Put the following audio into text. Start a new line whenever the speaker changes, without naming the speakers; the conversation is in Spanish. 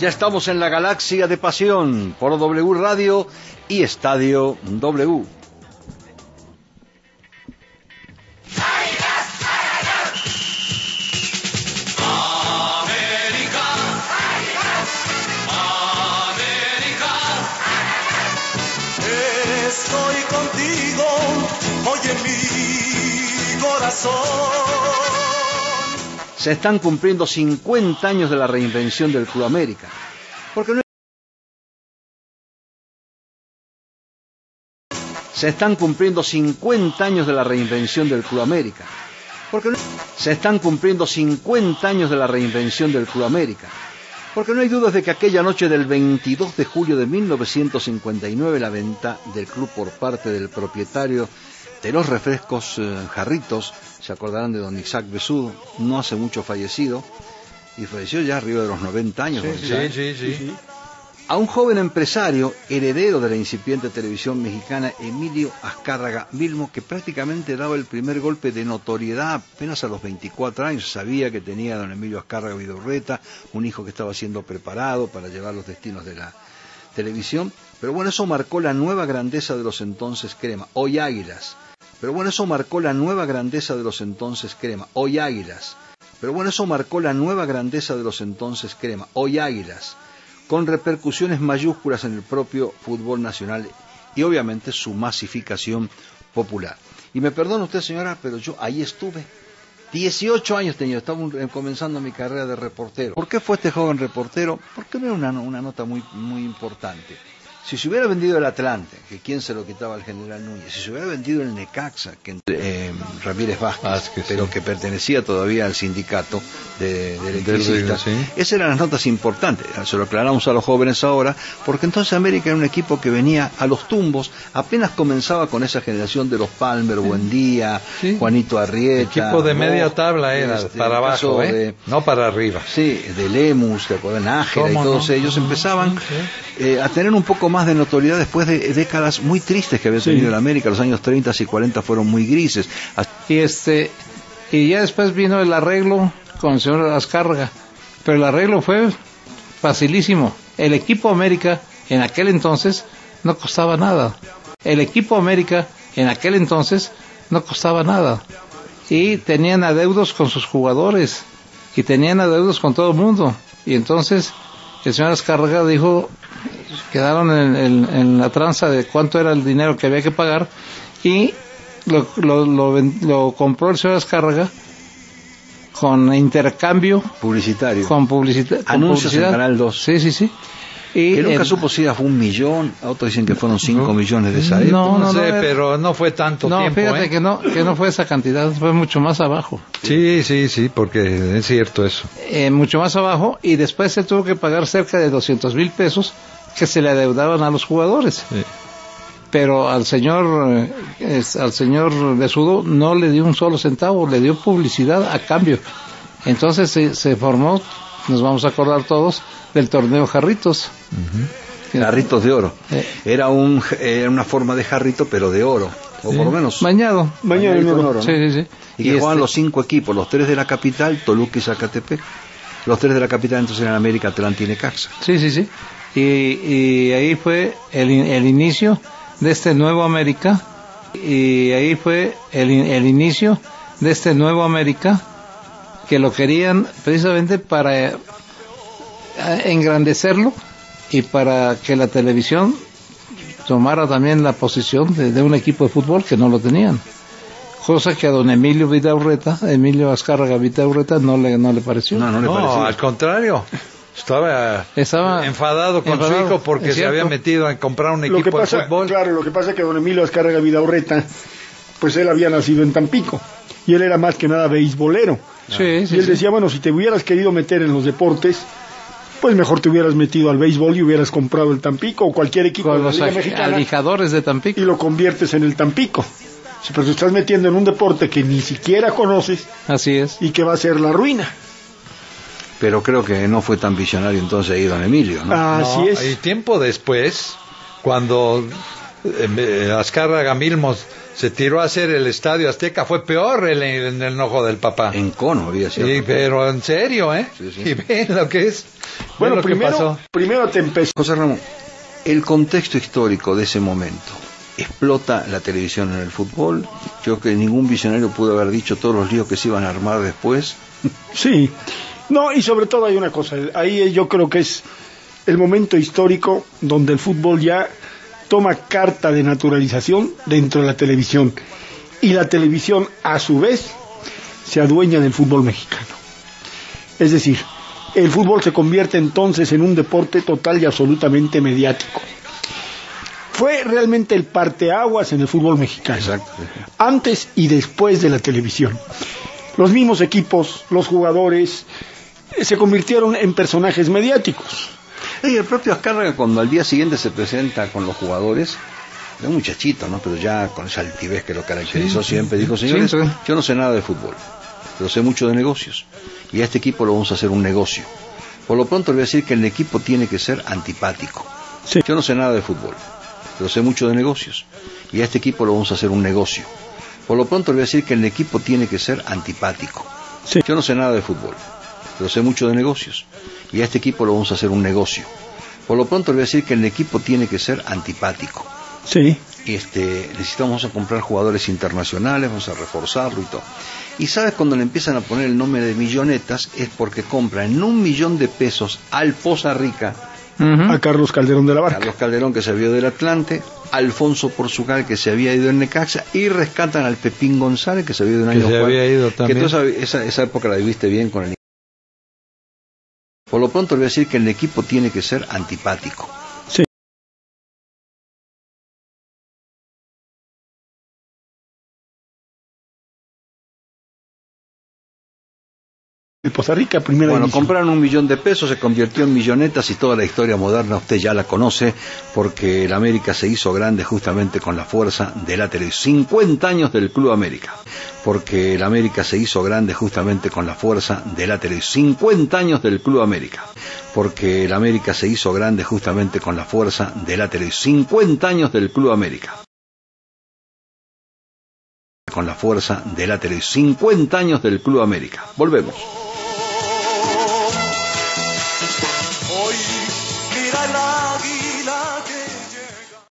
Ya estamos en la galaxia de pasión por W Radio y Estadio W.
Estoy contigo, hoy en mi corazón.
Se están cumpliendo 50 años de la reinvención del Club América. Porque no... Se están cumpliendo 50 años de la reinvención del Club América. Porque no... Se están cumpliendo 50 años de la reinvención del Club América. Porque no hay dudas de que aquella noche del 22 de julio de 1959 la venta del club por parte del propietario de los refrescos Jarritos, se acordarán de don Isaac Besudo, no hace mucho fallecido, y falleció ya arriba de los 90 años.
Sí.
A un joven empresario, heredero de la incipiente televisión mexicana, Emilio Azcárraga Vilmo, que prácticamente daba el primer golpe de notoriedad apenas a los 24 años. Sabía que tenía a don Emilio Azcárraga Vidaurreta, un hijo que estaba siendo preparado para llevar los destinos de la televisión. Pero bueno, eso marcó la nueva grandeza de los entonces Crema, hoy Águilas. Pero bueno, eso marcó la nueva grandeza de los entonces Crema, hoy Águilas. Pero bueno, eso marcó la nueva grandeza de los entonces Crema, hoy Águilas, con repercusiones mayúsculas en el propio fútbol nacional y obviamente su masificación popular. Y me perdona usted, señora, pero yo ahí estuve. 18 años tenía, estaba comenzando mi carrera de reportero. ¿Por qué fue este joven reportero? Porque no era una nota muy importante. Si se hubiera vendido el Atlante, que quién se lo quitaba al general Núñez, si se hubiera vendido el Necaxa, que Ramírez Vázquez, pero sí, que pertenecía todavía al sindicato de electricistas, sí, esas eran las notas importantes. Se lo aclaramos a los jóvenes ahora, porque entonces América era un equipo que venía a los tumbos, apenas comenzaba con esa generación de los Palmer, Buendía, sí, Juanito Arrieta.
Equipo de media tabla era, para abajo, no para arriba.
Sí, de Lemus, que acuerdan, Nájera y todos ellos empezaban a tener un poco más de notoriedad después de décadas muy tristes que había tenido en América. Los años 30 y 40 fueron muy grises.
Y ya después vino el arreglo con el señor Azcárraga, pero el arreglo fue facilísimo. El equipo América en aquel entonces no costaba nada. Y tenían adeudos con sus jugadores y tenían adeudos con todo el mundo. Y entonces el señor Azcárraga dijo, quedaron en la tranza de cuánto era el dinero que había que pagar, y lo compró el señor Azcárraga con intercambio
publicitario,
con publicidad,
anuncios en Canal 2.
Sí. Y
que nunca supo si fue 1 millón, otros dicen que fueron 5 millones de esa época.
No sé, pero no fue tanto tiempo.
No, fíjate que no fue esa cantidad, fue mucho más abajo.
Sí, porque es cierto eso.
Mucho más abajo, y después se tuvo que pagar cerca de 200,000 pesos que se le adeudaban a los jugadores. Sí. Pero al señor Besudo no le dio un solo centavo, le dio publicidad a cambio. Entonces se formó, nos vamos a acordar todos, del torneo Jarritos.
Uh-huh. Jarritos de oro. Era una forma de jarrito, pero de oro, o por lo menos
bañado
en oro, ¿no?
Sí.
Y que jugaban los 5 equipos, los 3 de la capital, Toluca y Zacatepec. Los 3 de la capital entonces eran América, Atlante y Necaxa.
Sí. Y ahí fue el inicio de este nuevo América. Que lo querían precisamente para engrandecerlo y para que la televisión tomara también la posición de un equipo de fútbol que no lo tenían, cosa que a don Emilio Azcárraga Vidaurreta no le pareció.
No, al contrario, estaba enfadado con su hijo porque se había metido a comprar un equipo de fútbol.
Claro, lo que pasa es que don Emilio Azcárraga Vidaurreta, pues él había nacido en Tampico y él era más que nada beisbolero.
Sí,
y él decía, bueno, si te hubieras querido meter en los deportes, pues mejor te hubieras metido al béisbol y hubieras comprado el Tampico o cualquier equipo
con
de la Liga Mexicana,
alijadores de Tampico,
y lo conviertes en el Tampico. Sí, pero te estás metiendo en un deporte que ni siquiera conoces.
Así es.
Y que va a ser la ruina.
Pero creo que no fue tan visionario entonces ahí don Emilio, ¿no?
Así es.
Y tiempo después, cuando Azcárraga Vilmo se tiró a hacer el Estadio Azteca, fue peor el enojo del papá.
En Cono había sido.
Sí, pero en serio, ¿eh?
Sí, sí.
Y ven lo que es.
Bueno,
lo
primero,
que pasó.
primero te empezó.
José Ramón, el contexto histórico de ese momento, explota la televisión en el fútbol. Yo creo que ningún visionario pudo haber dicho todos los líos que se iban a armar después.
Sí, no, y sobre todo hay una cosa, ahí yo creo que es el momento histórico donde el fútbol ya toma carta de naturalización dentro de la televisión, y la televisión a su vez se adueña del fútbol mexicano. Es decir, el fútbol se convierte entonces en un deporte total y absolutamente mediático. Fue realmente el parteaguas en el fútbol mexicano.
Exacto.
Antes y después de la televisión. Los mismos equipos, los jugadores, se convirtieron en personajes mediáticos.
Y el propio Azcárraga, cuando al día siguiente se presenta con los jugadores, era un muchachito, ¿no? Pero ya con esa altivez que lo caracterizó siempre, dijo: señores, yo no sé nada de fútbol, pero sé mucho de negocios, y a este equipo lo vamos a hacer un negocio. Por lo pronto le voy a decir que el equipo tiene que ser antipático.
Sí.
Yo no sé nada de fútbol, pero sé mucho de negocios, y a este equipo lo vamos a hacer un negocio. Por lo pronto le voy a decir que el equipo tiene que ser antipático.
Sí.
Yo no sé nada de fútbol, pero sé mucho de negocios, y a este equipo lo vamos a hacer un negocio. Por lo pronto le voy a decir que el equipo tiene que ser antipático.
Sí.
Necesitamos a comprar jugadores internacionales, vamos a reforzarlo y todo. Y sabes, cuando le empiezan a poner el nombre de Millonetas, es porque compran en $1.000.000 al Poza Rica,
a Carlos Calderón de la Barca.
Carlos Calderón, que se había ido del Atlante, Alfonso Portugal, que se había ido en Necaxa, y rescatan al Pepín González, que se había ido un año.
Que se había ido también.
Que tú esa época la viviste bien con el. Por lo pronto le voy a decir que el equipo tiene que ser antipático.
Sí. El Poza Rica, primera
Bueno,
división.
compraron $1.000.000, se convirtió en Millonetas, y toda la historia moderna usted ya la conoce, porque el América se hizo grande justamente con la fuerza de la televisión. 50 años del Club América, porque el América se hizo grande justamente con la fuerza de la televisión. 50 años del Club América, porque el América se hizo grande justamente con la fuerza de la televisión. 50 años del Club América, con la fuerza de la televisión. 50 años del Club América. Volvemos.